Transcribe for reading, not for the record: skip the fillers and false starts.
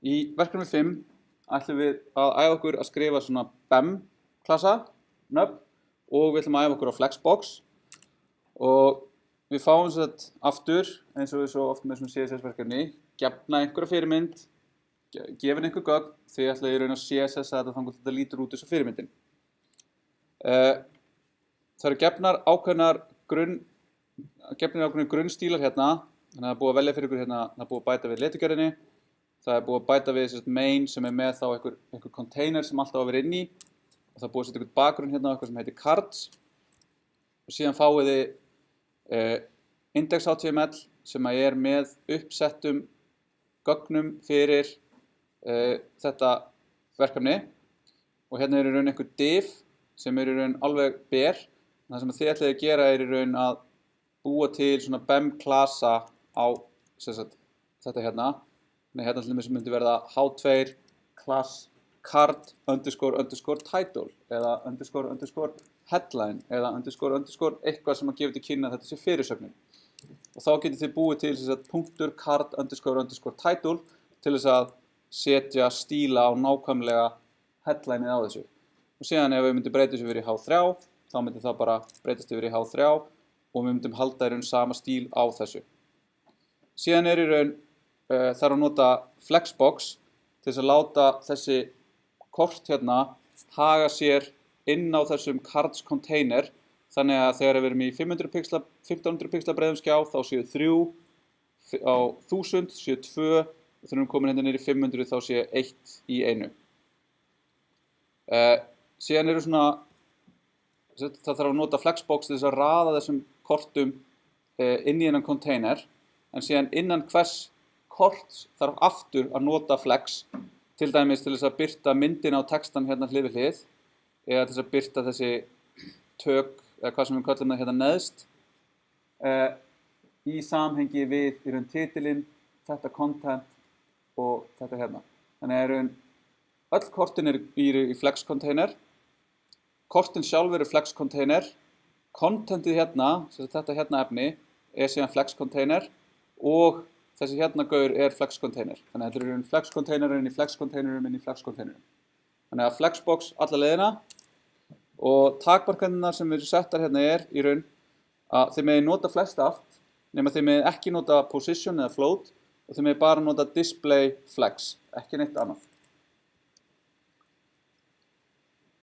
Í verkefni 5 ætlum við að æfa okkur að skrifa svona BEM-klassa nöfn og við ætlum að æfa okkur á Flexbox og við fáum þetta aftur eins og við svo oft með svona CSS-verkefni gefna einhverja fyrirmynd, gefin einhver gögn, þið ætlaði í raun að CSS að þetta þannig að þetta lítur út þessu fyrirmyndin. Það eru gefnar ákveðnar grunnstílar hérna, þannig að það er búið að velja fyrir ykkur hérna, það er búið að bæta við leturgerðinni, það er búið að bæta við main sem er með þá einhver container sem alltaf að vera inn í og það er búið að setja einhvern bakgrunn hérna á eitthvað sem heitir cards og síðan fáið þið index.html sem er með uppsettum gögnum fyrir þetta verkefni og hérna er í raun einhver div sem er í raun alveg ber. Það sem þið ætlaði að gera er í raun að búa til svona BEM-klassa á þetta hérna. Þannig hérna til dæmis myndi verða h2 class card __ title eða __ headline eða __ eitthvað sem að gefa til kynna að þetta sé fyrirsögnin. Og þá getið þið búið til punktur card __ title til þess að setja stíla á nákvæmlega headlineið á þessu. Og síðan ef við myndum breyta þessu yfir í h3 þá myndi það bara breytast yfir í h3 og við myndum halda í raun sama stíl á þessu. Síðan er í raun þarf að nota Flexbox til þess að láta þessi kort hérna haga sér inn á þessum cards container þannig að þegar við erum í 1500 pixla breiðum skjá þá séu 3 á 1000, séu 2 og þegar við erum komin hérna niður í 500 þá séu 1 í 1. Síðan eru svona, það þarf að nota Flexbox til þess að raða þessum kortum inn í þennan container en síðan innan hvers korts þarf aftur að nota Flex til dæmis til þess að birta myndina á textan hérna hlið við hlið eða til þess að birta þessi tök eða hvað sem við kallum það hérna neðst í samhengi við í raun titilinn, þetta content og þetta hérna. Þannig að öll kortin eru í Flex container, kortin sjálf eru Flex container, contentið hérna, þetta hérna efni er síðan Flex container og þessi hérna gaur er Flex container. Þannig að þetta eru Flex containerin í Flex containerin í Flex containerin. Þannig að Flexbox alla leiðina og takmarkanirnar sem eru settar hérna er í raun að þið megið nota flest allt nema þið megið ekki nota position eða float og þið megið bara nota display flex, ekki neitt annað.